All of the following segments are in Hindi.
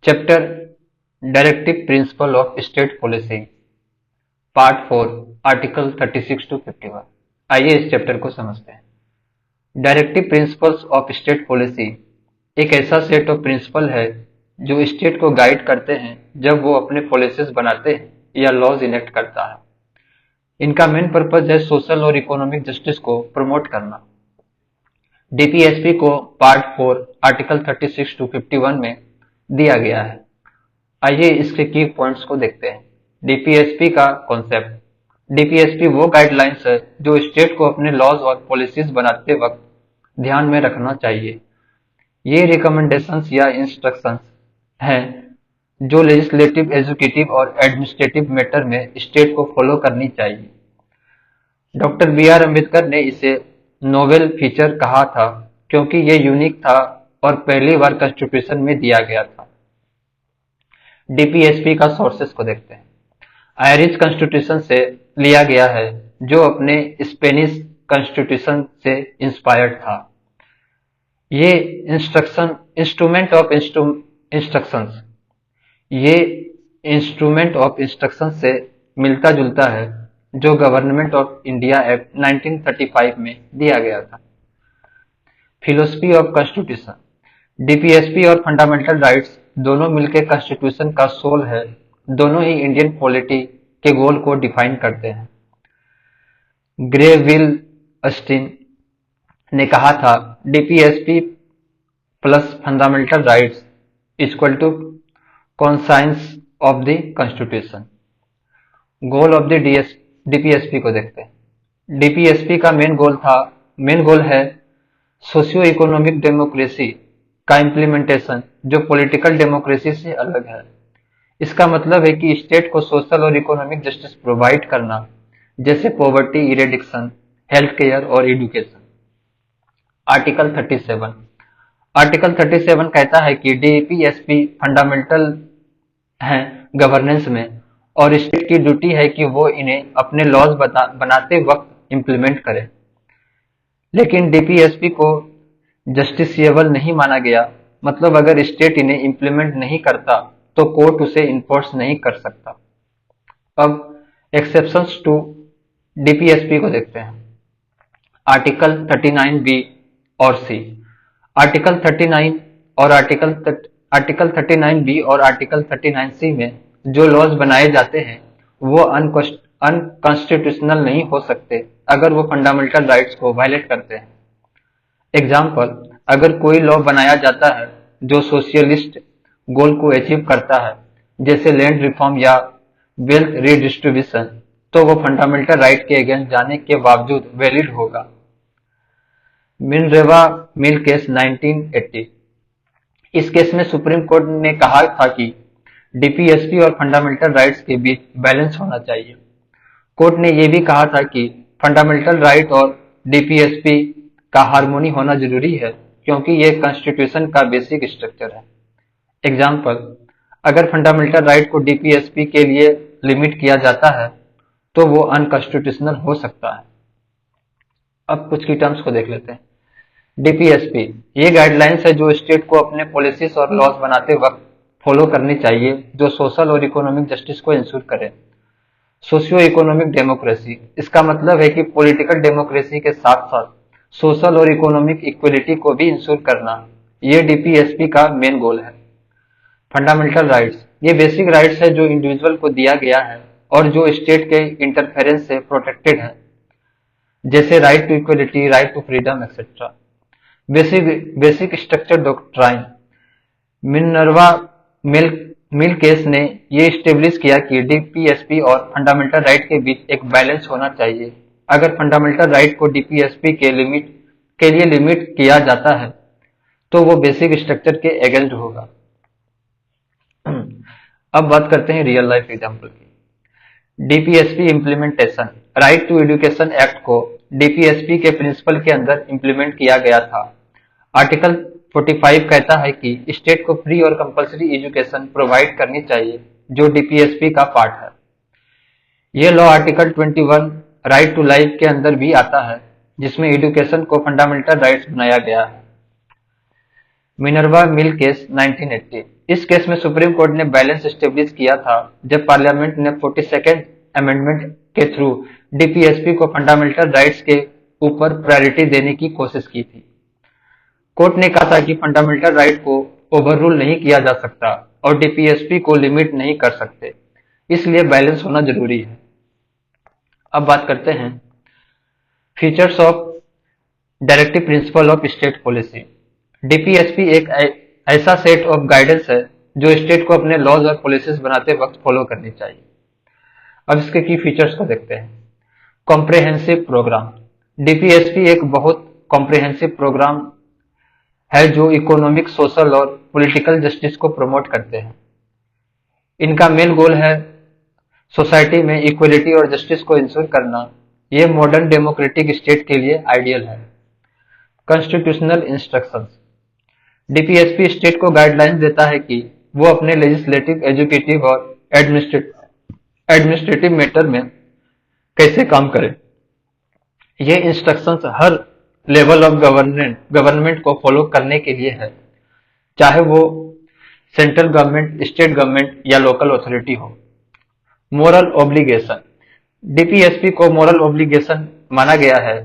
Chapter directive principle of state policy, part 4, article 36 to 51। आइए इस चैप्टर को समझते हैं। Directive principles of state policy एक ऐसा सेट ऑफ प्रिंसिपल है जो स्टेट को गाइड करते हैं जब वो अपने पॉलिसीज बनाते हैं या लॉज इनेक्ट करता है। इनका मेन पर्पज है सोशल और इकोनॉमिक जस्टिस को प्रमोट करना। डीपीएसपी को पार्ट 4, आर्टिकल 36 टू 51 में दिया गया है। आइए इसके की पॉइंट्स को देखते हैं। डीपीएसपी का कॉन्सेप्ट। डीपीएसपी वो गाइडलाइंस है जो स्टेट को अपने लॉज और पॉलिसीज बनाते वक्त ध्यान में रखना चाहिए। ये रिकमेंडेशंस या इंस्ट्रक्शंस हैं जो लेजिस्लेटिव, एजुकेटिव और एडमिनिस्ट्रेटिव मैटर में स्टेट को फॉलो करनी चाहिए। डॉक्टर बी आर अम्बेडकर ने इसे नोवेल फीचर कहा था क्योंकि ये यूनिक था और पहली बार कॉन्स्टिट्यूशन में दिया गया था। डीपीएसपी का सोर्सेस को देखते हैं। आयरिश कॉन्स्टिट्यूशन से लिया गया है जो अपने स्पेनिश कॉन्स्टिट्यूशन से इंस्पायर्ड था। ये इंस्ट्रूमेंट ऑफ इंस्ट्रक्शंस से मिलता जुलता है जो गवर्नमेंट ऑफ इंडिया एक्ट 1935 में दिया गया था। Philosophy of constitution. डीपीएसपी और फंडामेंटल राइट्स दोनों मिलकर कॉन्स्टिट्यूशन का सोल है। दोनों ही इंडियन पॉलिटी के गोल को डिफाइन करते हैं। ग्रे विल अस्टिन ने कहा था, DPSP plus fundamental rights equal to conscience of the constitution. Goal of the DPSP को देखते हैं। डीपीएसपी का मेन गोल है सोशियो इकोनॉमिक डेमोक्रेसी का इम्प्लीमेंटेशन जो पॉलिटिकल डेमोक्रेसी से अलग है। इसका मतलब है कि स्टेट को सोशल और इकोनॉमिक जस्टिस प्रोवाइड करना, जैसे पॉवर्टी इरेडिक्शन, हेल्थ केयर और एजुकेशन। आर्टिकल 37 कहता है कि डीपीएसपी फंडामेंटल हैं गवर्नेंस में और स्टेट की ड्यूटी है कि वो इन्हें अपने लॉज बनाते वक्त इम्प्लीमेंट करे। लेकिन डीपीएसपी को जस्टिसिएबल नहीं माना गया, मतलब अगर स्टेट इन्हें इम्प्लीमेंट नहीं करता तो कोर्ट उसे इन्फोर्स नहीं कर सकता। अब एक्सेप्शंस टू डीपीएसपी को देखते हैं। आर्टिकल 39 बी और सी। आर्टिकल 39 और आर्टिकल 39 बी और आर्टिकल 39 सी में जो लॉज बनाए जाते हैं वो अनकॉन्स्टिट्यूशनल नहीं हो सकते अगर वो फंडामेंटल राइट्स को वायलेट करते हैं। एग्जाम्पल, अगर कोई लॉ बनाया जाता है जो सोशलिस्ट गोल को अचीव करता है, जैसे लैंड रिफॉर्म या वेल्थ रीडिस्ट्रीब्यूशन, तो वो फंडामेंटल राइट के अगेंस्ट जाने के बावजूद वैलिड होगा। मिनरेवा मिल केस 1980। इस केस में सुप्रीम कोर्ट ने कहा था कि डीपीएसपी और फंडामेंटल राइट्स के बीच बैलेंस होना चाहिए। कोर्ट ने यह भी कहा था कि फंडामेंटल राइट और डीपीएसपी का हार्मोनी होना जरूरी है क्योंकि यह कॉन्स्टिट्यूशन का बेसिक स्ट्रक्चर है। एग्जाम्पल, अगर फंडामेंटल राइट को डीपीएसपी के लिए लिमिट किया जाता है तो वो अनकॉन्स्टिट्यूशनल हो सकता है। अब कुछ की टर्म्स को देख लेते हैं। डीपीएसपी ये गाइडलाइंस है जो स्टेट को अपने पॉलिसीज और लॉज बनाते वक्त फॉलो करनी चाहिए जो सोशल और इकोनॉमिक जस्टिस को इंश्योर करे। सोशियो इकोनॉमिक डेमोक्रेसी, इसका मतलब है कि पॉलिटिकल डेमोक्रेसी के साथ साथ सोशल और इकोनॉमिक इक्वलिटी को भी इंश्योर करना, ये डीपीएसपी का मेन गोल है। फंडामेंटल राइट्स, ये बेसिक राइट्स है जो इंडिविजुअल को दिया गया है और जो स्टेट के इंटरफेरेंस से प्रोटेक्टेड है, जैसे right to equality, right to freedom etcetera. Basic structure doctrine. Minerva mill case ने ये स्टेब्लिश किया कि डीपीएसपी और फंडामेंटल राइट के बीच एक बैलेंस होना चाहिए। अगर फंडामेंटल राइट को डीपीएसपी के लिए लिमिट किया जाता है तो वो बेसिक स्ट्रक्चर के अगेंस्ट होगा। अब बात करते हैं रियल लाइफ एग्जांपल की। DPSP implementation. Right to education act को डीपीएसपी के प्रिंसिपल के अंदर इम्प्लीमेंट किया गया था। आर्टिकल 45 कहता है कि स्टेट को फ्री और कंपलसरी एजुकेशन प्रोवाइड करनी चाहिए जो डीपीएसपी का पार्ट है। यह law article 21 right to life के अंदर भी आता है जिसमें एजुकेशन को फंडामेंटल राइट्स बनाया गया है। Minerva mill case 1980। इस केस में सुप्रीम कोर्ट ने बैलेंस स्टेब्लिश किया था जब पार्लियामेंट ने 42nd अमेंडमेंट के थ्रू डीपीएसपी को फंडामेंटल राइट्स के ऊपर प्रायोरिटी देने की कोशिश की थी। कोर्ट ने कहा था कि फंडामेंटल राइट को ओवररूल नहीं किया जा सकता और डीपीएसपी को लिमिट नहीं कर सकते, इसलिए बैलेंस होना जरूरी है। अब बात करते हैं features of directive principle of state policy. DPSP एक ऐसा सेट ऑफ गाइडेंस है जो स्टेट को अपने लॉज और पॉलिसीज बनाते वक्त फॉलो करनी चाहिए। अब इसके की फीचर्स को देखते हैं। Comprehensive programme. डीपीएसपी एक बहुत कॉम्प्रिहेंसिव प्रोग्राम है जो इकोनॉमिक, सोशल और पॉलिटिकल जस्टिस को प्रमोट करते हैं। इनका मेन गोल है सोसाइटी में इक्वलिटी और जस्टिस को इंश्योर करना। ये मॉडर्न डेमोक्रेटिक स्टेट के लिए आइडियल है। Constitutional instructions. डीपीएसपी स्टेट को गाइडलाइंस देता है कि वो अपने लेजिस्लेटिव, एजुकेटिव और एडमिनिस्ट्रेटिव मैटर में कैसे काम करे। ये instructions her level of government को फॉलो करने के लिए है, चाहे वो सेंट्रल गवर्नमेंट, स्टेट गवर्नमेंट या लोकल अथॉरिटी हो। Moral obligation. डीपीएसपी को मोरल ऑब्लिगेशन माना गया है,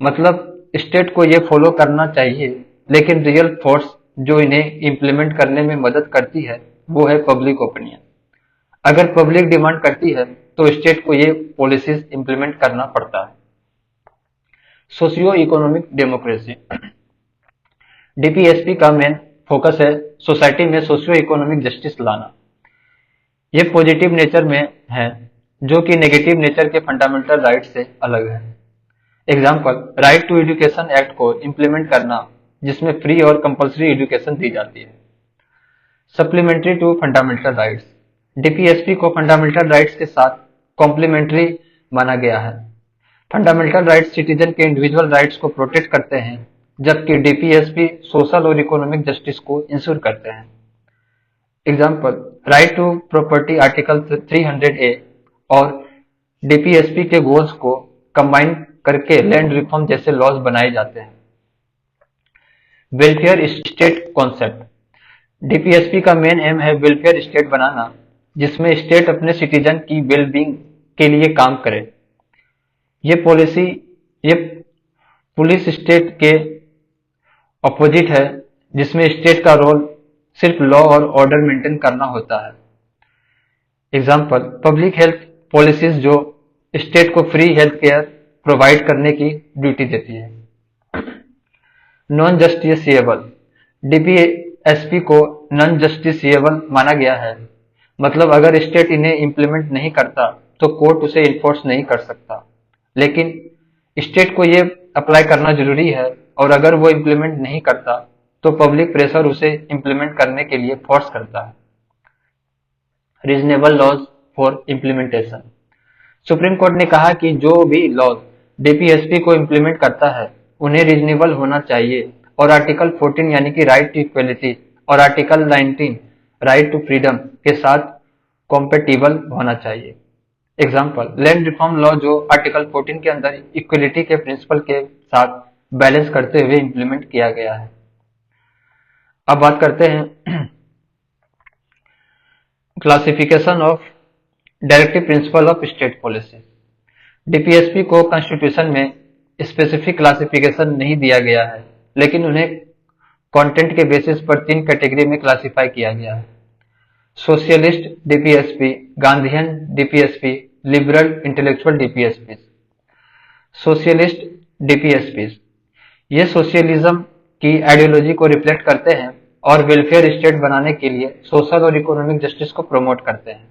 मतलब स्टेट को ये फॉलो करना चाहिए, लेकिन रियल फोर्स जो इन्हें इम्प्लीमेंट करने में मदद करती है वो है पब्लिक ओपिनियन। अगर पब्लिक डिमांड करती है तो स्टेट को ये पॉलिसीज इम्प्लीमेंट करना पड़ता है। Socio economic democracy. डीपीएसपी का मेन फोकस है सोसाइटी में सोशियो इकोनॉमिक जस्टिस लाना। ये पॉजिटिव नेचर में है, जो कि नेगेटिव नेचर के फंडामेंटल राइट से अलग है। Example, right to education act को इम्प्लीमेंट करना, जिसमें फ्री और कंपल्सरी एजुकेशन दी जाती है। Supplementary to fundamental rights. DPSP को फंडामेंटल राइट्स के साथ कॉम्प्लीमेंट्री माना गया है। फंडामेंटल राइट्स सिटीजन के इंडिविजुअल राइट्स को प्रोटेक्ट करते हैं, जबकि डीपीएसपी सोशल और इकोनॉमिक जस्टिस को इंश्योर करते हैं। Example, right to property article 300A और डीपीएसपी के गोल्स को कंबाइन करके लैंड रिफॉर्म जैसे लॉज बनाए जाते हैं। Welfare state concept. डीपीएसपी का मेन एम है वेलफेयर स्टेट बनाना, जिसमें स्टेट अपने सिटीजन की वेलबींग के लिए काम करे। ये पुलिस स्टेट के अपोजिट है, जिसमें स्टेट का रोल सिर्फ लॉ और ऑर्डर मेंटेन करना होता है। एग्जाम्पल, पब्लिक हेल्थ पॉलिसीज जो स्टेट को फ्री हेल्थ केयर प्रोवाइड करने की ड्यूटी देती है। Non justiciable. डीपीएसपी को नॉन जस्टिसिएबल माना गया है, मतलब अगर स्टेट इन्हें इम्प्लीमेंट नहीं करता तो कोर्ट उसे इन्फोर्स नहीं कर सकता, लेकिन स्टेट को ये अप्लाई करना जरूरी है, और अगर वो इम्प्लीमेंट नहीं करता तो पब्लिक प्रेशर उसे इम्प्लीमेंट करने के लिए फोर्स करता है। Reasonable laws for implementation. Supreme court ने कहा कि जो भी लॉज डीपीएसपी को इम्प्लीमेंट करता है उन्हें रीजनेबल होना चाहिए, और आर्टिकल 14 यानी कि राइट टू इक्वलिटी और आर्टिकल 19 राइट टू फ्रीडम के साथ कॉम्पेटिबल होना चाहिए। एग्जाम्पल, लैंड रिफॉर्म लॉ जो आर्टिकल 14 के अंदर इक्वलिटी के प्रिंसिपल के साथ बैलेंस करते हुए इम्प्लीमेंट किया गया है। अब बात करते हैं classification of directive principle of state policy. DPSP को कॉन्स्टिट्यूशन में स्पेसिफिक क्लासिफिकेशन नहीं दिया गया है, लेकिन उन्हें कंटेंट के बेसिस पर 3 कैटेगरी में क्लासिफाई किया गया है। Socialist DPSP, Gandhian DPSP, liberal intellectual DPSP. Socialist DPSP ये सोशलिज्म की आइडियोलॉजी को रिफ्लेक्ट करते हैं और वेलफेयर स्टेट बनाने के लिए सोशल और इकोनॉमिक जस्टिस को प्रमोट करते हैं।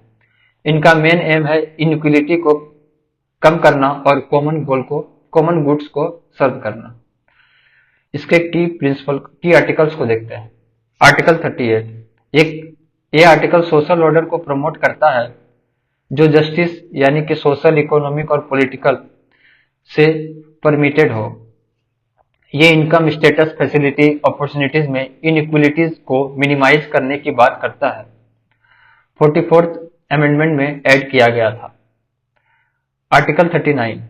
इनका मेन एम है इनइक्वलिटी को कम करना और कॉमन गुड्स को सर्व करना। इसके की आर्टिकल्स को देखते हैं। आर्टिकल 38 ये आर्टिकल सोशल ऑर्डर को प्रमोट करता है, जो जस्टिस यानी कि सोशल, इकोनॉमिक और पॉलिटिकल से परमिटेड हो। ये इनकम, स्टेटस, फैसिलिटी, अपॉर्चुनिटीज में इनइक्वलिटीज को मिनिमाइज करने की बात करता है। 44th अमेंडमेंट में ऐड किया गया था। आर्टिकल 39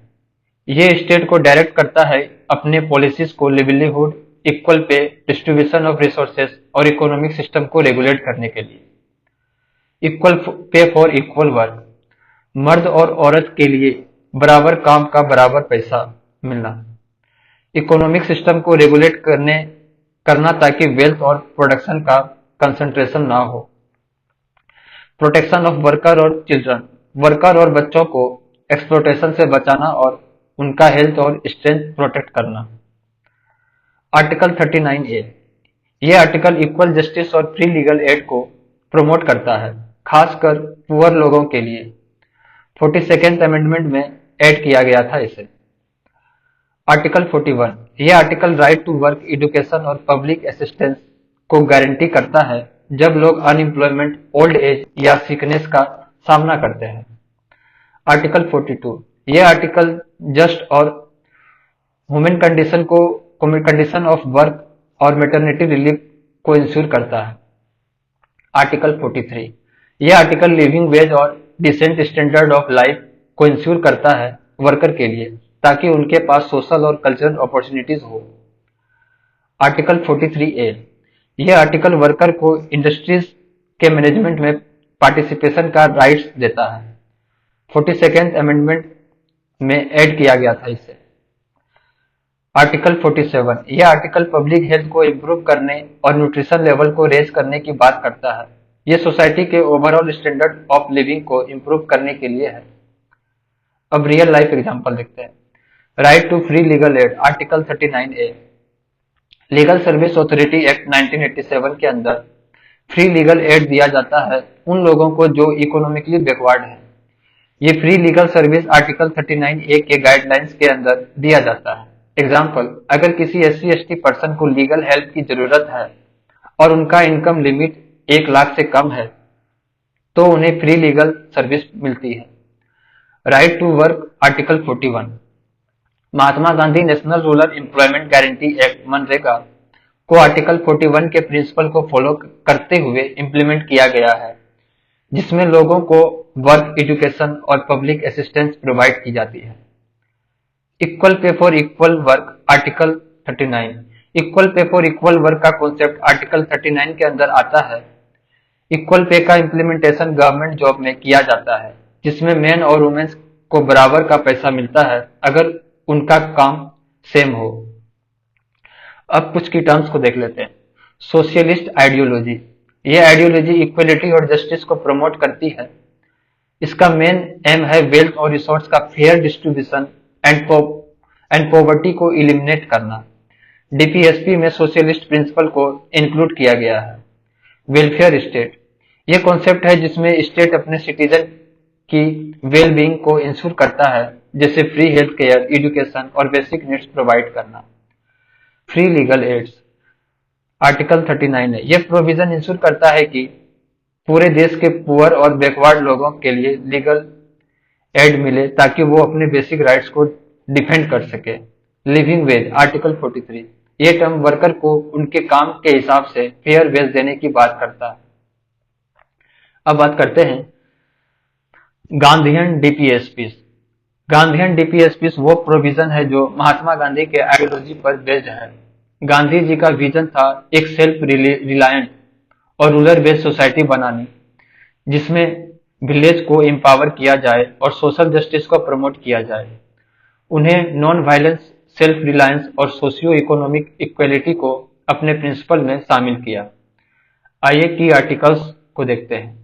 ये स्टेट को डायरेक्ट करता है अपने पॉलिसीज को livelihood, equal pay, distribution of resources और इकोनॉमिक सिस्टम को रेगुलेट करने के लिए। Equal pay for equal work, मर्द और औरत के लिए बराबर काम का बराबर पैसा मिलना। इकोनॉमिक सिस्टम को रेगुलेट करना ताकि वेल्थ और प्रोडक्शन का कंसंट्रेशन ना हो। प्रोटेक्शन ऑफ वर्कर और चिल्ड्रन, वर्कर और बच्चों को एक्सप्लॉयटेशन से बचाना और उनका हेल्थ और स्ट्रेंथ प्रोटेक्ट करना। आर्टिकल 39A, ये आर्टिकल इक्वल जस्टिस और फ्री लीगल एड को प्रमोट करता है, खासकर पुअर लोगों के लिए। 42nd अमेंडमेंट में ऐड किया गया था इसे। आर्टिकल 41, यह article right to work, education और पब्लिक असिस्टेंस को गारंटी करता है जब लोग अनएम्प्लॉयमेंट, ओल्ड एज या सिकनेस का सामना करते हैं। आर्टिकल 42, यह आर्टिकल जस्ट और ह्यूमन कंडीशन ऑफ वर्क और मैटरनिटी रिलीफ को इंश्योर करता है। आर्टिकल 43, यह आर्टिकल लिविंग वेज और डिसेंट स्टैंडर्ड ऑफ लाइफ को इंश्योर करता है वर्कर के लिए, ताकि उनके पास सोशल और कल्चरल अपॉर्चुनिटीज हो। आर्टिकल 43A, यह आर्टिकल वर्कर को इंडस्ट्रीज के मैनेजमेंट में पार्टिसिपेशन का राइट्स देता है। 42nd अमेंडमेंट में ऐड किया गया था इसे। आर्टिकल 47, यह आर्टिकल पब्लिक हेल्थ को इम्प्रूव करने और न्यूट्रिशन लेवल को रेज करने की बात करता है। यह सोसाइटी के ओवरऑल स्टैंडर्ड ऑफ लिविंग को इम्प्रूव करने के लिए है। अब रियल लाइफ एग्जांपल देखते हैं। Right to free legal aid, article 39A, legal service authority act 1987 के अंदर फ्री लीगल एड दिया जाता है उन लोगों को जो इकोनॉमिकली बैकवर्ड है। ये free legal service article 39A के गाइडलाइंस के अंदर दिया जाता है। एग्जाम्पल, अगर किसी SC/ST पर्सन को लीगल हेल्प की जरूरत है और उनका इनकम लिमिट 1 लाख से कम है, तो उन्हें फ्री लीगल सर्विस मिलती है। Right to work, article 41, Mahatma Gandhi national rural employment guarantee act मनरेगा को आर्टिकल 41 के प्रिंसिपल को फॉलो करते हुए इम्प्लीमेंट किया गया है, जिसमें लोगों को वर्क, एजुकेशन और पब्लिक असिस्टेंस प्रोवाइड की जाती है। Equal pay for equal work, article 39, equal pay for equal work का कॉन्सेप्ट आर्टिकल 39 के अंदर आता है। इक्वल पे का इम्प्लीमेंटेशन गवर्नमेंट जॉब में किया जाता है, जिसमें मेन और वुमेन्स को बराबर का पैसा मिलता है अगर उनका काम सेम हो। अब कुछ की टर्म्स को देख लेते हैं। सोशलिस्ट आइडियोलॉजी, यह आइडियोलॉजी इक्वलिटी और जस्टिस को प्रमोट करती है। इसका मेन एम है वेल्थ और रिसोर्स का फेयर डिस्ट्रीब्यूशन एंड पॉवर्टी को इलिमिनेट करना। DPSP में सोशलिस्ट प्रिंसिपल को इंक्लूड किया गया है। वेलफेयर स्टेट, यह कॉन्सेप्ट है जिसमें स्टेट अपने सिटीजन की वेल बीइंग को इंश्योर करता है, जैसे फ्री हेल्थ केयर, एजुकेशन और बेसिक नीड्स प्रोवाइड करना। फ्री लीगल एड्स, आर्टिकल 39 है। यह प्रोविजन इंश्योर करता है कि पूरे देश के पुअर और बैकवर्ड लोगों के लिए लीगल एड मिले ताकि वो अपने बेसिक राइट्स को डिफेंड कर सके। लिविंग वेज, आर्टिकल 43, ये टर्म वर्कर को उनके काम के हिसाब से फेयर वेज देने की बात करता है। अब बात करते हैं गांधीयन DPSPs। गांधीयन DPSPs वो प्रोविजन है जो महात्मा गांधी के आइडियोलॉजी पर बेस्ड है। गांधी जी का विजन था एक सेल्फ रिलायंट और रूरल बेस्ड सोसाइटी बनानी, जिसमें विलेज को एम्पावर किया जाए और सोशल जस्टिस को प्रमोट किया जाए। उन्हें नॉन वायलेंस, सेल्फ रिलायंस और सोशियो इकोनॉमिक इक्वलिटी को अपने प्रिंसिपल में शामिल किया। आइए की आर्टिकल्स को देखते हैं।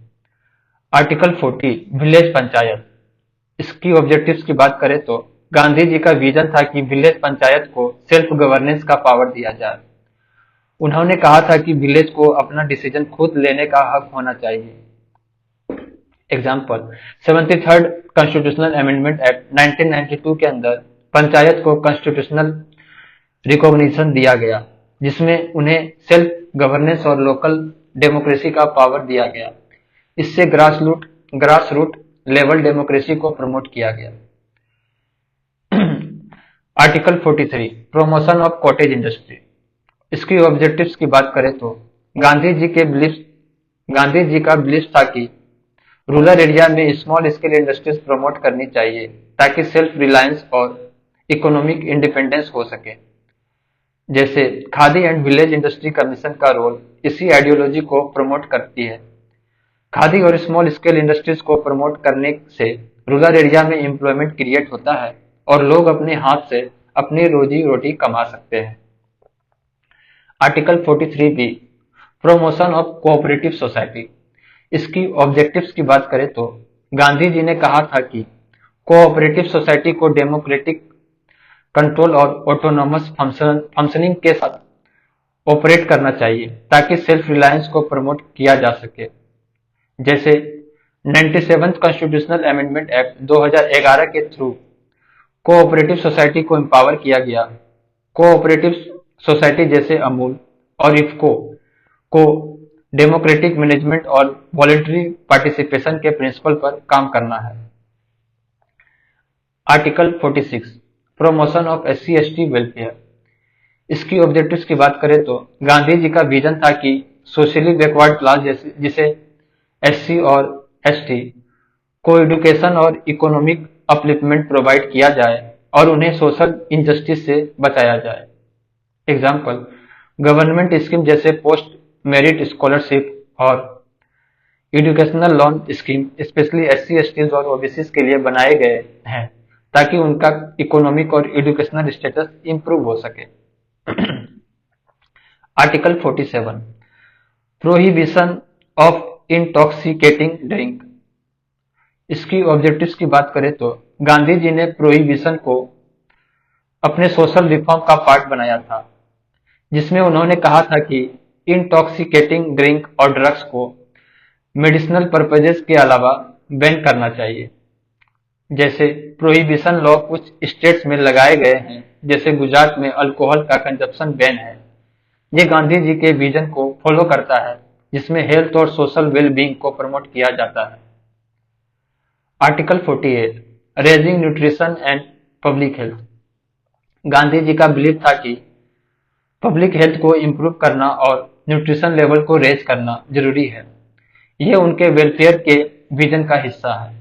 Article 40, village panchayat. इसकी ऑब्जेक्टिव्स की बात करें तो गांधी जी का विजन था कि विलेज पंचायत को सेल्फ गवर्नेंस का पावर दिया जाए। उन्होंने कहा था कि विलेज को अपना डिसीजन खुद लेने का हक होना चाहिए। Example, 73rd constitutional amendment act 1992 के अंदर पंचायत को कॉन्स्टिट्यूशनल रिकॉग्निशन दिया गया, जिसमें उन्हें सेल्फ गवर्नेंस और लोकल डेमोक्रेसी का पावर दिया गया। इससे ग्रास रूट लेवल डेमोक्रेसी को प्रमोट किया गया। Article 43, promotion of cottage industry. इसकी ऑब्जेक्टिव्स की बात करें तो गांधी जी का बिलीफ था कि रूरल एरिया में स्मॉल स्केल इंडस्ट्रीज प्रमोट करनी चाहिए ताकि सेल्फ रिलायंस और इकोनॉमिक इंडिपेंडेंस हो सके। जैसे khadi and village industry commission का रोल इसी आइडियोलॉजी को प्रमोट करती है। खादी और स्मॉल स्केल इंडस्ट्रीज को प्रमोट करने से रूरल एरिया में एम्प्लॉयमेंट क्रिएट होता है और लोग अपने हाथ से अपनी रोजी रोटी कमा सकते हैं। Article 43 B, promotion of cooperative society. इसकी ऑब्जेक्टिव्स की बात करें तो गांधी जी ने कहा था कि कोऑपरेटिव सोसाइटी को डेमोक्रेटिक कंट्रोल और ऑटोनोमस फंक्शनिंग के साथ ऑपरेट करना चाहिए ताकि सेल्फ रिलायंस को प्रमोट किया जा सके। जैसे 97th कॉन्स्टिट्यूशनल अमेंडमेंट एक्ट 2011 के थ्रू कोऑपरेटिव सोसाइटी को एम्पावर किया गया। कोऑपरेटिव सोसाइटी जैसे अमूल और इफ्को को डेमोक्रेटिक मैनेजमेंट और वॉलंटरी पार्टिसिपेशन के प्रिंसिपल पर काम करना है। Article 46, promotion of SC ST welfare. इसकी ऑब्जेक्टिव्स की बात करें तो गांधी जी का विजन था कि सोशली बैकवर्ड क्लास जिसे एससी और एसटी को एजुकेशन और इकोनॉमिक अपलिफ्टमेंट प्रोवाइड किया जाए और उन्हें सोशल इनजस्टिस से बचाया जाए। एग्जाम्पल, गवर्नमेंट स्कीम जैसे पोस्ट मेरिट स्कॉलरशिप और educational loan scheme specially SC STs और ओबीसी के लिए बनाए गए हैं ताकि उनका इकोनॉमिक और एजुकेशनल स्टेटस इंप्रूव हो सके। Article 47, prohibition of intoxicating drink. इसकी ऑब्जेक्टिव्स की बात करें तो गांधी जी ने प्रोहिबिशन को अपने सोशल रिफॉर्म का पार्ट बनाया था, जिसमें उन्होंने कहा था कि इंटॉक्सिकेटिंग ड्रिंक और ड्रग्स को मेडिसिनल पर्पजेस के अलावा बैन करना चाहिए। जैसे प्रोहिबिशन लॉ कुछ स्टेट्स में लगाए गए हैं, जैसे गुजरात में अल्कोहल का कंजप्शन बैन है। ये गांधी जी के विजन को फॉलो करता है, जिसमें हेल्थ और सोशल वेलबींग को प्रमोट किया जाता है। Article 48, raising nutrition and public health. Gandhi ji का बिलीव था कि पब्लिक हेल्थ को इम्प्रूव करना और न्यूट्रिशन लेवल को रेज करना जरूरी है। ये उनके वेलफेयर के विजन का हिस्सा है।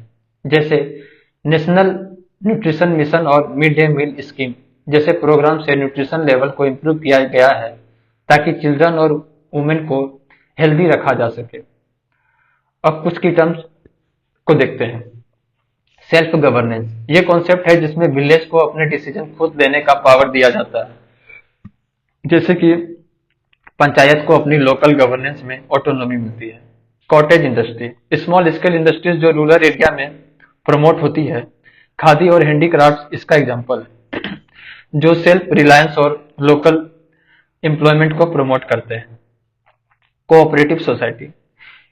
जैसे नेशनल न्यूट्रिशन मिशन और मिड डे मील स्कीम जैसे प्रोग्राम से न्यूट्रिशन लेवल को इम्प्रूव किया गया है ताकि चिल्ड्रन और वुमेन को हेल्दी रखा जा सके। अब कुछ की टर्म्स को देखते हैं। सेल्फ गवर्नेंस, ये कॉन्सेप्ट है जिसमें विलेज को अपने डिसीजन खुद लेने का पावर दिया जाता है। जैसे कि पंचायत को अपनी लोकल गवर्नेंस में ऑटोनॉमी मिलती है। Cottage industry, small scale industries जो रूरल एरिया में प्रमोट होती है। खादी और हैंडीक्राफ्ट इसका एग्जांपल है, जो सेल्फ रिलायंस और लोकल एम्प्लॉयमेंट को प्रमोट करते हैं। कोऑपरेटिव सोसाइटी,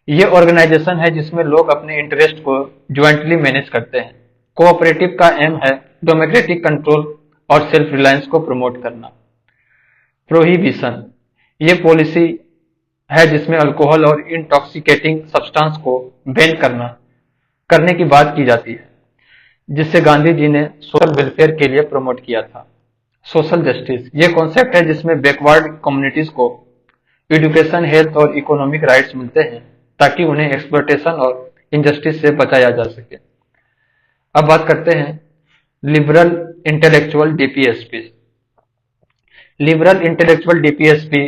ये ऑर्गेनाइजेशन है जिसमें लोग अपने इंटरेस्ट को ज्वाइंटली मैनेज करते हैं। कोऑपरेटिव का एम है डेमोक्रेटिक कंट्रोल और सेल्फ रिलायंस को प्रमोट करना। प्रोहिबिशन, ये पॉलिसी है जिसमें अल्कोहल और इंटॉक्सिकेटिंग सब्सटेंस को बैन करने की बात की जाती है, जिससे गांधी जी ने सोशल वेलफेयर के लिए प्रमोट किया था। सोशल जस्टिस, ये कॉन्सेप्ट है जिसमें बैकवर्ड कम्युनिटीज को एजुकेशन, हेल्थ और इकोनॉमिक राइट्स मिलते हैं ताकि उन्हें एक्सप्लॉयटेशन और इनजस्टिस से बचाया जा सके। अब बात करते हैं liberal intellectual DPSP. Liberal intellectual DPSP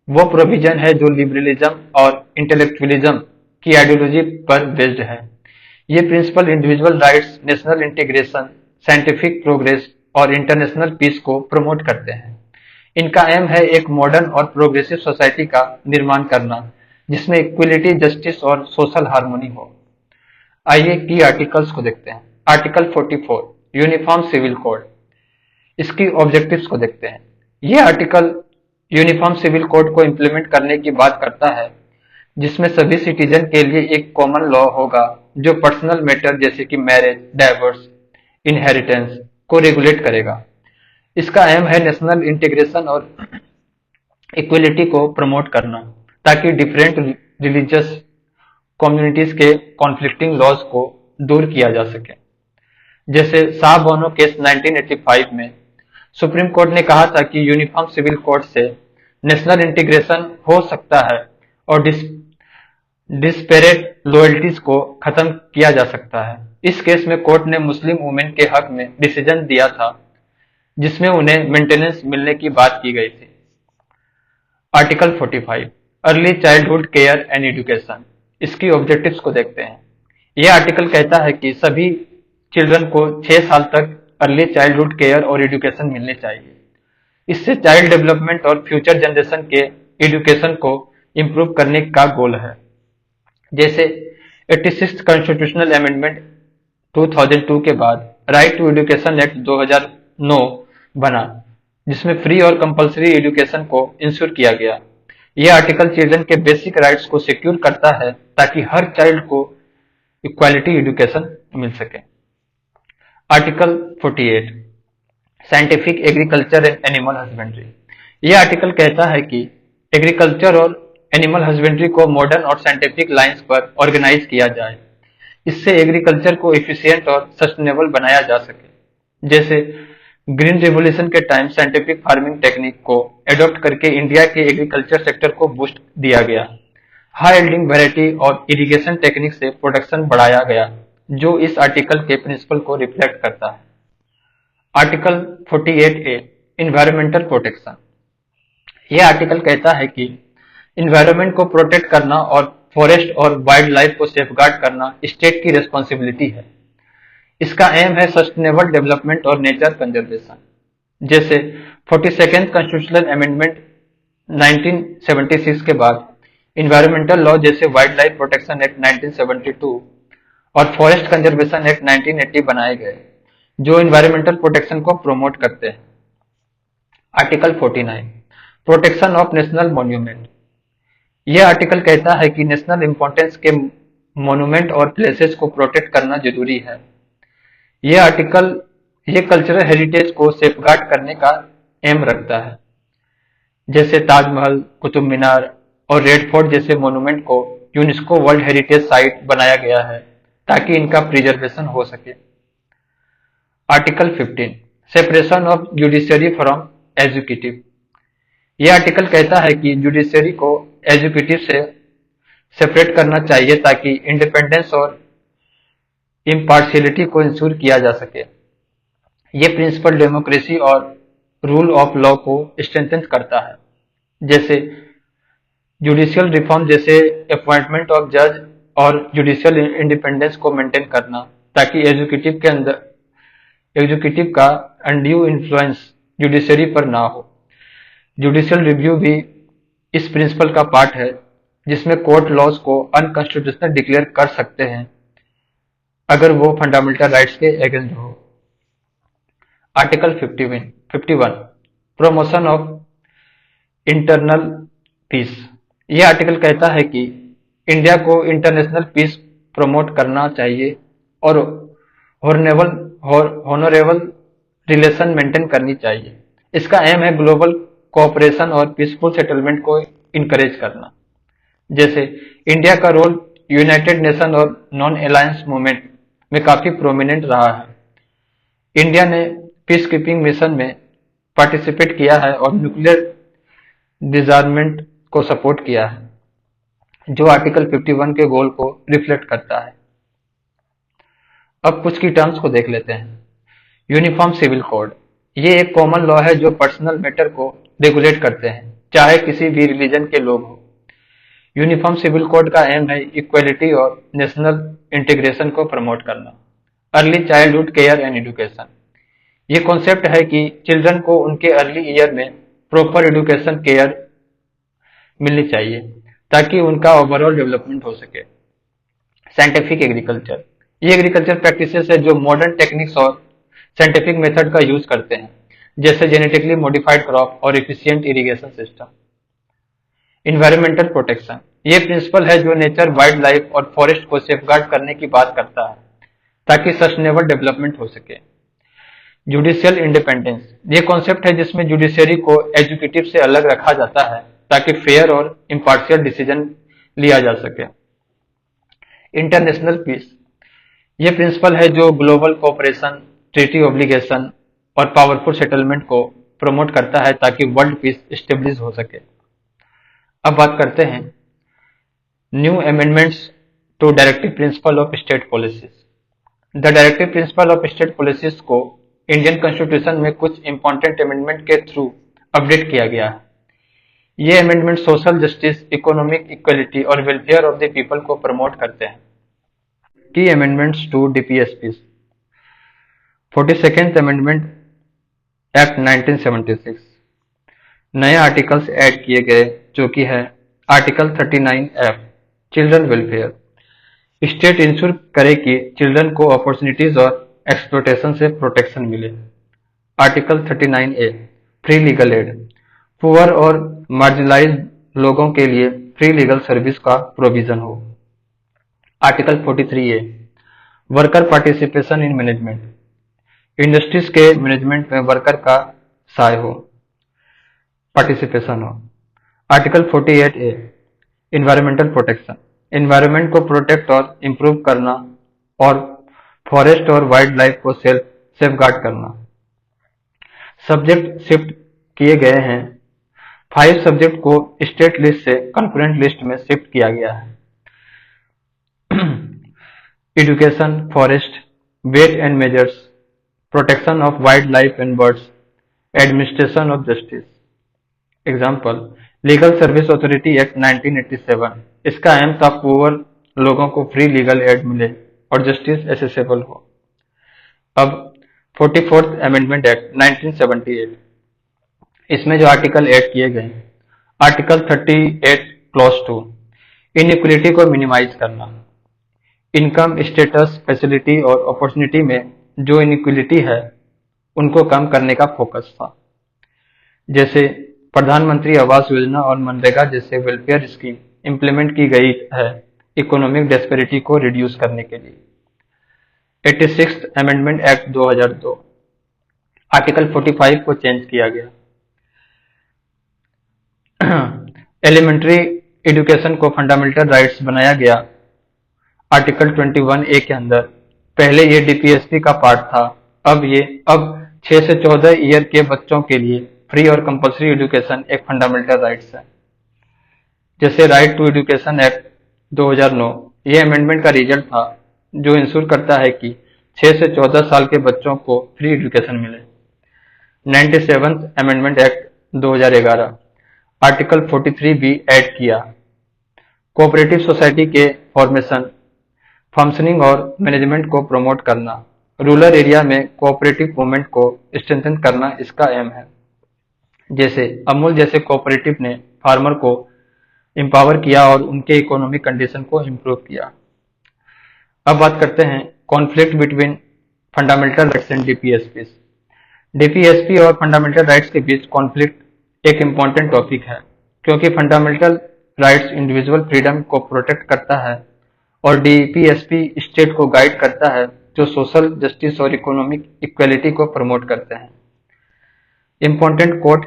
वो प्रोविजन है जो लिबरलिज्म और इंटेलेक्चुअलिज्म की आइडियोलॉजी पर बेस्ड है। ये principle individual rights, national integration, scientific progress और इंटरनेशनल पीस को प्रमोट करते हैं। इनका एम है एक मॉडर्न और प्रोग्रेसिव सोसाइटी का निर्माण करना जिसमें इक्वलिटी, जस्टिस और सोशल हार्मोनी हो। आइए की आर्टिकल्स को देखते हैं। Article 44, uniform civil code. इसकी ऑब्जेक्टिव्स को देखते हैं। यह आर्टिकल यूनिफॉर्म सिविल कोड को इम्प्लीमेंट करने की बात करता है, जिसमें सभी सिटीजन के लिए एक कॉमन लॉ होगा जो पर्सनल मैटर जैसे कि मैरिज, डाइवोर्स, इनहेरिटेंस को रेगुलेट करेगा। इसका एम है नेशनल इंटीग्रेशन और इक्वलिटी को प्रमोट करना ताकि डिफरेंट रिलीजियस कम्युनिटीज के कॉन्फ्लिक्टिंग लॉज को दूर किया जा सके। जैसे साहब केस 1985 में सुप्रीम कोर्ट ने कहा था कि यूनिफॉर्म सिविल कोड से नेशनल इंटीग्रेशन हो सकता है और डिस्पेरेट लॉयल्टीज को खत्म किया जा सकता है। इस केस में कोर्ट ने मुस्लिम वुमेन के हक में डिसीजन दिया था जिसमें उन्हें मेंटेनेंस मिलने की बात की गई थी। Article 45 early childhood care and education, इसकी ऑब्जेक्टिव्स को देखते हैं। यह आर्टिकल कहता है कि सभी चिल्ड्रन को 6 साल तक अर्ली चाइल्डहुड केयर और एजुकेशन मिलने चाहिए। इससे चाइल्ड डेवलपमेंट और फ्यूचर जनरेशन के एजुकेशन को इम्प्रूव करने का गोल है। जैसे 86 कॉन्स्टिट्यूशनल अमेंडमेंट 2002 के बाद राइट टू एजुकेशन एक्ट 2009 बना, जिसमें फ्री और कंपलसरी एजुकेशन को इंश्योर किया गया। यह आर्टिकल चिल्ड्रन के बेसिक राइट्स को सिक्योर करता है ताकि हर चाइल्ड को इक्वालिटी एजुकेशन मिल सके। Article 48 scientific agriculture and animal husbandry, यह आर्टिकल कहता है कि एग्रीकल्चर और एनिमल हस्बेंड्री को मॉडर्न और साइंटिफिक लाइंस पर ऑर्गेनाइज किया जाए। इससे एग्रीकल्चर को एफिशिएंट और सस्टेनेबल बनाया जा सके। जैसे ग्रीन रिवॉल्यूशन के टाइम साइंटिफिक फार्मिंग टेक्निक को एडॉप्ट करके इंडिया के एग्रीकल्चर सेक्टर को बूस्ट दिया गया। हाई यील्डिंग वैरायटी और इरिगेशन टेक्निक से प्रोडक्शन बढ़ाया गया, जो इस आर्टिकल के प्रिंसिपल को रिफ्लेक्ट करता है। आर्टिकल 48A इन्वायरमेंटल प्रोटेक्शन, यह आर्टिकल कहता है कि इन्वायरमेंट को प्रोटेक्ट करना और फॉरेस्ट और वाइल्ड लाइफ को सेफगार्ड करना स्टेट की रिस्पॉन्सिबिलिटी है। इसका एम है सस्टेनेबल डेवलपमेंट और नेचर कंजर्वेशन। जैसे 42nd कॉन्स्टिट्यूशनल अमेंडमेंट 1976 के बाद इन्वायरमेंटल लॉ जैसे वाइल्ड लाइफ प्रोटेक्शन एक्ट 1972 और फॉरेस्ट कंजर्वेशन एक्ट 1980 बनाए गए, जो इन्वायरमेंटल प्रोटेक्शन को प्रमोट करते हैं। Article 49 protection of national monument, यह आर्टिकल कहता है कि नेशनल इंपॉर्टेंस के मॉन्यूमेंट और प्लेसेस को प्रोटेक्ट करना जरूरी है। यह आर्टिकल ये कल्चरल हेरिटेज को सेफगार्ड करने का एम रखता है। जैसे ताजमहल, कुतुब मीनार और रेड फोर्ट जैसे मॉन्यूमेंट को यूनेस्को वर्ल्ड हेरिटेज साइट बनाया गया है ताकि इनका प्रिजर्वेशन हो सके। Article 15 separation of judiciary from executive, यह आर्टिकल कहता है कि जुडिशरी को एग्जीक्यूटिव से सेपरेट करना चाहिए ताकि इंडिपेंडेंस और इम्पार्शियलिटी को इंश्योर किया जा सके। यह प्रिंसिपल डेमोक्रेसी और रूल ऑफ लॉ को स्ट्रेंथन करता है। जैसे जुडिशियल रिफॉर्म जैसे अपॉइंटमेंट ऑफ जज और जुडिशियल इंडिपेंडेंस को मेंटेन करना ताकि एग्जीक्यूटिव का अनड्यू इन्फ्लुएंस जुडिशरी पर ना हो। जुडिशियल रिव्यू भी इस प्रिंसिपल का पार्ट है, जिसमें कोर्ट लॉज को अनकॉन्स्टिट्यूशनल डिक्लेयर कर सकते हैं अगर वो फंडामेंटल राइट्स के अगेंस्ट हो। Article 51 promotion of internal peace, यह आर्टिकल कहता है कि इंडिया को इंटरनेशनल पीस प्रमोट करना चाहिए और होनरेबल रिलेशन मेंटेन करनी चाहिए। इसका एम है ग्लोबल कोऑपरेशन और पीसफुल सेटलमेंट को इनकरेज करना। जैसे इंडिया का रोल यूनाइटेड नेशन और नॉन अलायंस मूवमेंट में काफी प्रोमिनेंट रहा है। इंडिया ने पीस कीपिंग मिशन में पार्टिसिपेट किया है और न्यूक्लियर डिसआर्ममेंट को सपोर्ट किया है, जो आर्टिकल 51 के गोल को रिफ्लेक्ट करता है। अब कुछ की टर्म्स को देख लेते हैं। यूनिफॉर्म सिविल कोड, ये एक कॉमन लॉ है जो पर्सनल मैटर को रेगुलेट करते हैं, चाहे किसी भी रिलीजन के लोग हो। यूनिफॉर्म सिविल कोड का एम है इक्वलिटी और नेशनल इंटीग्रेशन को प्रमोट करना। Early childhood care and education, ये कॉन्सेप्ट है कि चिल्ड्रन को उनके अर्ली ईयर में प्रॉपर एजुकेशन केयर मिलनी चाहिए ताकि उनका ओवरऑल डेवलपमेंट हो सके। साइंटिफिक एग्रीकल्चर, ये एग्रीकल्चर प्रैक्टिसेस है जो मॉडर्न टेक्निक्स और साइंटिफिक मेथड का यूज करते हैं, जैसे जेनेटिकली मॉडिफाइड क्रॉप और efficient irrigation system. Environmental protection, ये प्रिंसिपल है जो नेचर, वाइल्ड लाइफ और फॉरेस्ट को सेफगार्ड करने की बात करता है ताकि सस्टेनेबल डेवलपमेंट हो सके। जुडिशियल इंडिपेंडेंस, ये कॉन्सेप्ट है जिसमें जुडिशरी को एग्जीक्यूटिव से अलग रखा जाता है ताकि फेयर और इम्पार्शियल डिसीजन लिया जा सके। इंटरनेशनल पीस, ये प्रिंसिपल है जो ग्लोबल कोऑपरेशन, ट्रीटी ऑब्लिगेशन और पावरफुल सेटलमेंट को प्रमोट करता है ताकि वर्ल्ड पीस स्टेब्लिश हो सके। अब बात करते हैं new amendments to directive principle of state policies. The directive principle of state policies को इंडियन कॉन्स्टिट्यूशन में कुछ इंपॉर्टेंट अमेंडमेंट के थ्रू अपडेट किया गया है। ये amendment social justice, economic equality और वेलफेयर ऑफ द पीपल को प्रमोट करते हैं। की amendments to DPSP. 42nd amendment act 1976। नए आर्टिकल्स ऐड किए गए जो कि है article 39F, children welfare. State ensure करे कि चिल्ड्रन को अपॉर्चुनिटीज और एक्सप्लोटेशन से प्रोटेक्शन मिले। Article 39A, free legal add, poor और मार्जिनलाइज्ड लोगों के लिए फ्री लीगल सर्विस का प्रोविजन हो। Article 43A, worker participation in management, industries के मैनेजमेंट में वर्कर का साय हो, पार्टिसिपेशन हो। Article 48A, environmental protection, environment को प्रोटेक्ट और इम्प्रूव करना और फॉरेस्ट और वाइल्ड लाइफ को सेफगार्ड करना। सब्जेक्ट शिफ्ट किए गए हैं। 5 सब्जेक्ट को स्टेट लिस्ट से कंकरेंट लिस्ट में शिफ्ट किया गया है। Education, forest, weight and measures, protection of wild life and birds, administration of justice. Example, legal service authority act 1987। इसका एम था पुअर लोगों को फ्री लीगल एड मिले और जस्टिस एसेसेबल हो। अब 44th अमेंडमेंट एक्ट 1978। इसमें जो आर्टिकल ऐड किए गए, आर्टिकल 38 क्लॉज 2, इनइक्वलिटी को मिनिमाइज करना। इनकम, स्टेटस, फैसिलिटी और अपॉर्चुनिटी में जो इनइक्वलिटी है उनको कम करने का फोकस था। जैसे प्रधानमंत्री आवास योजना और मनरेगा जैसे वेलफेयर स्कीम इंप्लीमेंट की गई है इकोनॉमिक डिस्पैरिटी को रिड्यूस करने के लिए। 86th amendment act 2002। आर्टिकल 45 को चेंज किया गया। एलिमेंट्री एजुकेशन को फंडामेंटल राइट्स बनाया गया आर्टिकल 21A के अंदर। पहले ये डीपीएसपी का पार्ट था, अब 6 से 14 ईयर के बच्चों के लिए फ्री और कंपल्सरी एजुकेशन एक फंडामेंटल राइट्स है। जैसे राइट टू एजुकेशन एक्ट 2009, ये अमेंडमेंट का रिजल्ट था जो इंश्योर करता है कि 6 से 14 साल के बच्चों को फ्री एजुकेशन मिले। 97th अमेंडमेंट एक्ट 2011, आर्टिकल 43 भी ऐड किया। कोऑपरेटिव सोसाइटी के फॉर्मेशन, फंक्शनिंग और मैनेजमेंट को प्रमोट करना, रूरल एरिया में कोऑपरेटिव मूवमेंट को स्ट्रेंथन करना इसका एम है। जैसे अमूल जैसे कोऑपरेटिव ने फार्मर को एम्पावर किया और उनके इकोनॉमिक कंडीशन को इम्प्रूव किया। अब बात करते हैं conflict between fundamental rights and DPSP. DPSP और फंडामेंटल राइट्स के बीच कॉन्फ्लिक्ट एक इम्पॉर्टेंट टॉपिक है, क्योंकि फंडामेंटल राइट्स इंडिविजुअल फ्रीडम को प्रोटेक्ट करता है और डीपीएसपी स्टेट को गाइड करता है जो सोशल जस्टिस और इकोनॉमिक इक्वलिटी को प्रमोट करते हैं। इंपॉर्टेंट कोर्ट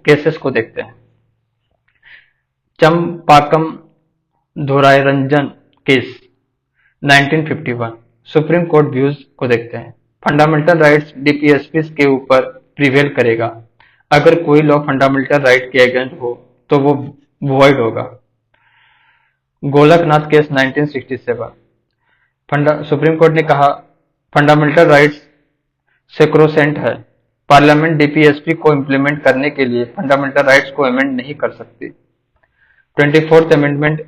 केसेस को देखते हैं। चंपाकम धोरायरंजन केस 1951। सुप्रीम कोर्ट व्यूज को देखते हैं। फंडामेंटल राइट्स डीपीएसपी के ऊपर प्रिवेल करेगा। अगर कोई लॉ फंडामेंटल राइट के अगेंस्ट हो तो वो वॉइड होगा। गोलकनाथ केस 1967। सुप्रीम कोर्ट ने कहा फंडामेंटल राइट्स सेक्रोसेंट है, पार्लियामेंट डीपीएसपी को इम्प्लीमेंट करने के लिए फंडामेंटल राइट्स को अमेंड नहीं कर सकती। 24th अमेंडमेंट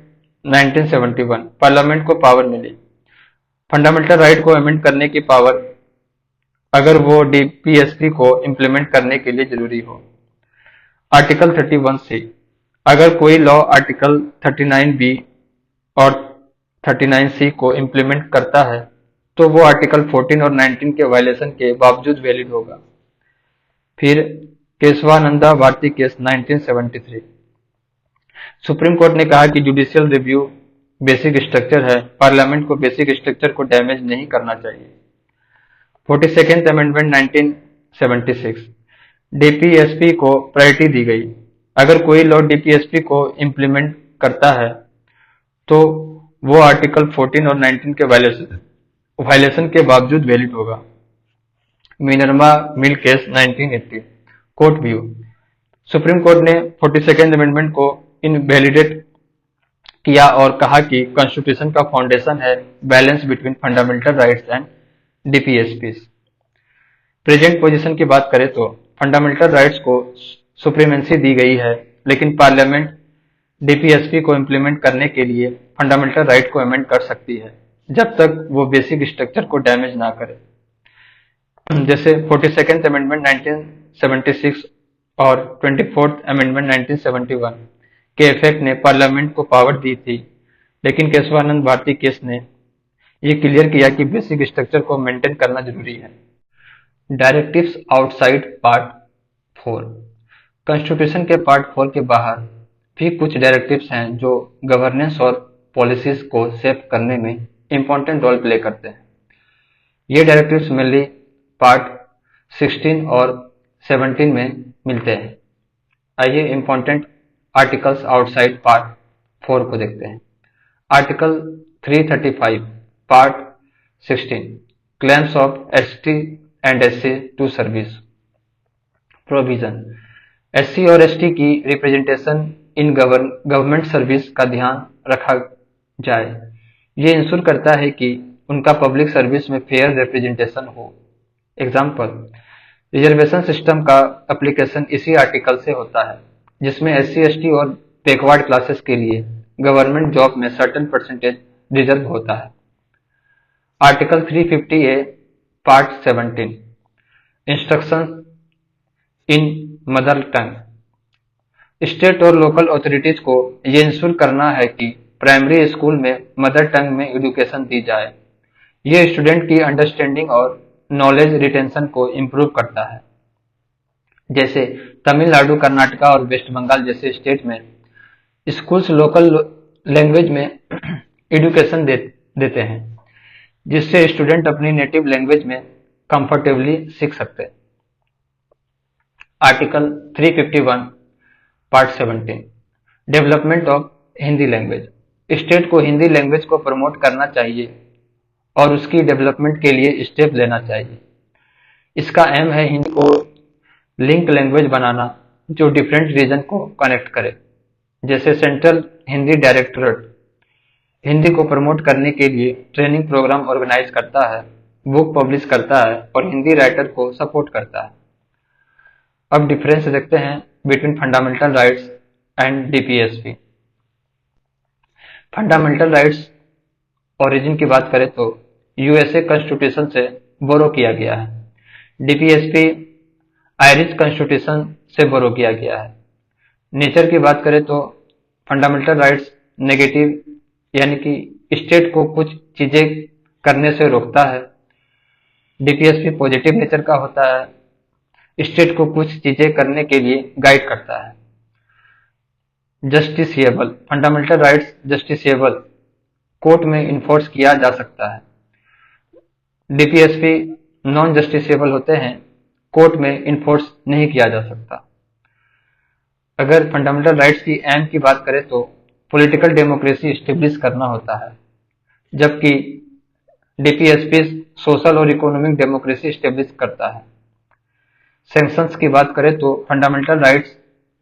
1971, पार्लियामेंट को पावर मिली फंडामेंटल राइट को अमेंड करने की पावर अगर वो डीपीएसपी को इम्प्लीमेंट करने के लिए जरूरी हो। आर्टिकल 31C, अगर कोई लॉ आर्टिकल 39B और 39C को इम्प्लीमेंट करता है तो वो आर्टिकल 14 और 19 के वायलेशन के बावजूद वैलिड होगा। फिर Kesavananda Bharati case 1973। Supreme court ने कहा कि जुडिशियल रिव्यू बेसिक स्ट्रक्चर है, पार्लियामेंट को बेसिक स्ट्रक्चर को डैमेज नहीं करना चाहिए। 42nd अमेंडमेंट 1976, डीपीएसपी को प्रायोरिटी दी गई। अगर कोई लॉ डीपीएसपी को इम्प्लीमेंट करता है तो वो आर्टिकल 14 और 19 के वायलेशन के बावजूद वैलिड होगा। Minerva mill case 1980। Court view, supreme court ने 42nd अमेंडमेंट को इनवैलिडेट किया और कहा कि कॉन्स्टिट्यूशन का फाउंडेशन है balance between fundamental rights and DPSP. Present position की बात करें तो फंडामेंटल राइट्स को सुप्रीमेंसी दी गई है, लेकिन पार्लियामेंट डीपीएसपी को इम्प्लीमेंट करने के लिए फंडामेंटल राइट को अमेंड कर सकती है, जब तक वो बेसिक स्ट्रक्चर को डैमेज ना करे। जैसे 42nd अमेंडमेंट 1976 और 24th अमेंडमेंट 1971 के इफेक्ट ने पार्लियामेंट को पावर दी थी, लेकिन केशवानंद भारती केस ने ये क्लियर किया कि बेसिक स्ट्रक्चर को मेंटेन करना जरूरी है। Directives outside part 4। कॉन्स्टिट्यूशन के पार्ट 4 के बाहर भी कुछ डायरेक्टिव्स हैं जो गवर्नेंस और पॉलिसीज को शेप करने में इंपॉर्टेंट रोल प्ले करते हैं। ये डायरेक्टिव्स मेनली पार्ट 16 और 17 में मिलते हैं। आइए इंपॉर्टेंट आर्टिकल्स आउटसाइड पार्ट 4 को देखते हैं। Article 335 part 16 claims of ST and SC to service provision. SC और एसटी की रिप्रेजेंटेशन इन गवर्नमेंट सर्विस का ध्यान रखा जाए। ये इंश्योर करता है कि उनका पब्लिक सर्विस में फेयर रिप्रेजेंटेशन हो। एग्जाम्पल, रिजर्वेशन सिस्टम का एप्लीकेशन इसी आर्टिकल से होता है, जिसमें एससी एसटी और बैकवर्ड क्लासेस के लिए गवर्नमेंट जॉब में सर्टेन परसेंटेज रिजर्व होता है। आर्टिकल 350A पार्ट 17 इंस्ट्रक्शन इन मदर टंग। स्टेट और लोकल अथॉरिटीज को ये इंश्योर करना है कि प्राइमरी स्कूल में मदर टंग में एजुकेशन दी जाए। ये स्टूडेंट की अंडरस्टैंडिंग और नॉलेज रिटेंशन को इम्प्रूव करता है। जैसे तमिलनाडु, कर्नाटका और वेस्ट बंगाल जैसे स्टेट में स्कूल्स लोकल लैंग्वेज में एजुकेशन देते हैं, जिससे स्टूडेंट अपनी नेटिव लैंग्वेज में कंफर्टेबली सीख सकते हैं। Article 351 part 17 development of Hindi language. State को हिंदी लैंग्वेज को प्रमोट करना चाहिए और उसकी डेवलपमेंट के लिए स्टेप लेना चाहिए। इसका एम है हिंदी को लिंक लैंग्वेज बनाना जो डिफरेंट रीजन को कनेक्ट करे। जैसे सेंट्रल हिंदी डायरेक्टरेट हिंदी को प्रमोट करने के लिए ट्रेनिंग प्रोग्राम ऑर्गेनाइज करता है, बुक पब्लिश करता है और हिंदी राइटर को सपोर्ट करता है। अब डिफरेंस देखते हैं between fundamental rights and DPSP. Fundamental rights origin की बात करें तो यूएसए कॉन्स्टिट्यूशन से बोरो किया गया है। डीपीएसपी आयरिश कॉन्स्टिट्यूशन से बोरो किया गया है। नेचर की बात करें तो फंडामेंटल राइट्स नेगेटिव यानी कि स्टेट को कुछ चीजें करने से रोकता है। डीपीएसपी पॉजिटिव नेचर का होता है, स्टेट को कुछ चीजें करने के लिए गाइड करता है। Justiciable fundamental rights justiciable court में इन्फोर्स किया जा सकता है। डीपीएसपी नॉन जस्टिसिएबल होते हैं, कोर्ट में इन्फोर्स नहीं किया जा सकता। अगर फंडामेंटल राइट्स की एम की बात करें तो पॉलिटिकल डेमोक्रेसी स्टेब्लिश करना होता है, जबकि डीपीएसपी सोशल और इकोनॉमिक डेमोक्रेसी स्टेब्लिश करता है। सेक्शंस की बात करें तो fundamental rights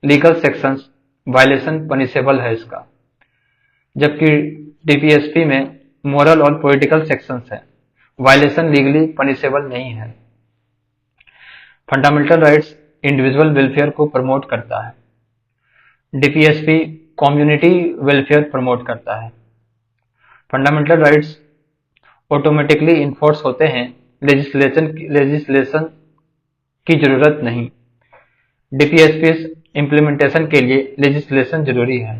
legal sections violation punishable है इसका, जबकि डीपीएसपी में मोरल और पॉलिटिकल सेक्शंस है, वायलेशन लीगली पनिशेबल नहीं है। फंडामेंटल राइट्स इंडिविजुअल वेलफेयर को प्रमोट करता है। डीपीएसपी कम्युनिटी वेलफेयर प्रमोट करता है। फंडामेंटल राइट्स ऑटोमेटिकली इन्फोर्स होते हैं, लेजिस्लेशन की जरूरत नहीं। डीपीएसपी इम्प्लीमेंटेशन के लिए लेजिस्लेशन जरूरी है।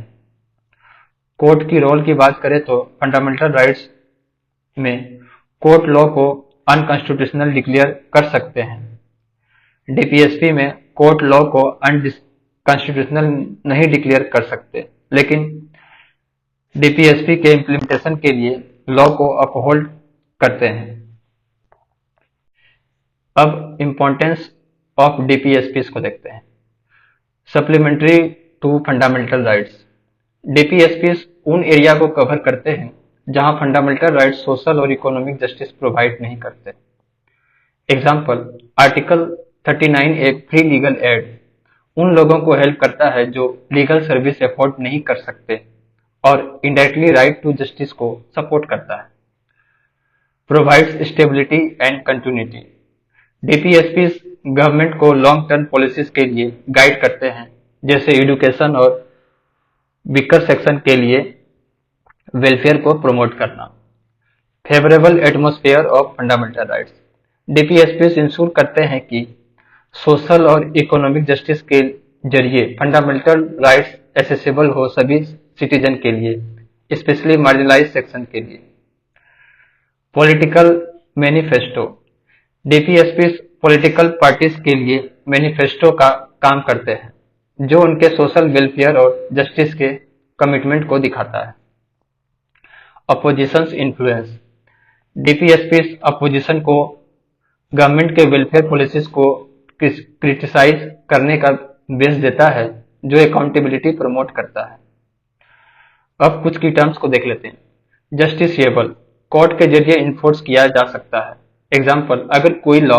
कोर्ट की रोल की बात करें तो फंडामेंटल राइट्स में कोर्ट लॉ को अनकॉन्स्टिट्यूशनल डिक्लेयर कर सकते हैं। डीपीएसपी में कोर्ट लॉ को अनकॉन्स्टिट्यूशनल नहीं डिक्लेयर कर सकते, लेकिन डीपीएसपी के इम्प्लीमेंटेशन के लिए लॉ को अपहोल्ड करते हैं। अब इंपॉर्टेंस ऑफ डीपीएसपी को देखते हैं। Supplementary to fundamental rights. DPSP उन एरिया को कवर करते हैं जहां फंडामेंटल राइट्स सोशल और इकोनॉमिक जस्टिस प्रोवाइड नहीं करते। Example, article 39A free legal aid उन लोगों को हेल्प करता है जो लीगल सर्विस अफोर्ड नहीं कर सकते और इंडायरेक्टली राइट टू जस्टिस को सपोर्ट करता है। Provides stability and continuity. DPSP government को लॉन्ग टर्म पॉलिसीज के लिए गाइड करते हैं, जैसे एजुकेशन और वीकर सेक्शन के लिए वेलफेयर को प्रमोट करना। Favourable atmosphere of fundamental rights. DPSP ensure करते हैं कि सोशल और इकोनॉमिक जस्टिस के जरिए फंडामेंटल राइट्स एसेसिबल हो सभी सिटीजन के लिए, स्पेशली मार्जिनलाइज सेक्शन के लिए। Political manifesto. DPSP political parties के लिए मैनिफेस्टो का काम करते हैं, जो उनके सोशल वेलफेयर और जस्टिस के कमिटमेंट को दिखाता है। Oppositions influence. डीपीएसपी अपोजिशन को गवर्नमेंट के वेलफेयर पॉलिसीज को क्रिटिसाइज करने का बेस देता है, जो अकाउंटेबिलिटी प्रमोट करता है। अब कुछ की टर्म्स को देख लेते हैं। जस्टिसिएबल, कोर्ट के जरिए इन्फोर्स किया जा सकता है। एग्जाम्पल, अगर कोई लॉ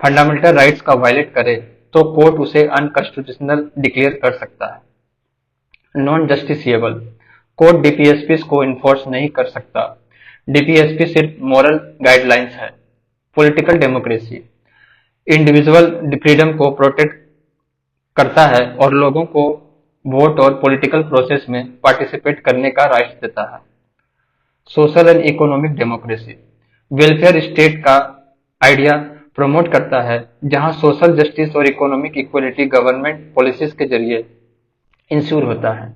फंडामेंटल राइट्स का वायलेट करे तो कोर्ट उसे अनकॉन्स्टिट्यूशनल डिक्लेयर कर सकता है। नॉन जस्टिसिएबल, कोर्ट डीपीएसपी को इन्फोर्स नहीं कर सकता। डीपीएसपी सिर्फ मॉरल गाइडलाइंस है। पॉलिटिकल डेमोक्रेसी, इंडिविजुअल फ्रीडम को प्रोटेक्ट करता है और लोगों को वोट और पॉलिटिकल प्रोसेस में पार्टिसिपेट करने का राइट देता है। Social and economic democracy, welfare state का आइडिया प्रमोट करता है, जहां सोशल जस्टिस और इकोनॉमिक इक्वलिटी गवर्नमेंट पॉलिसीज के जरिए इंश्योर होता है।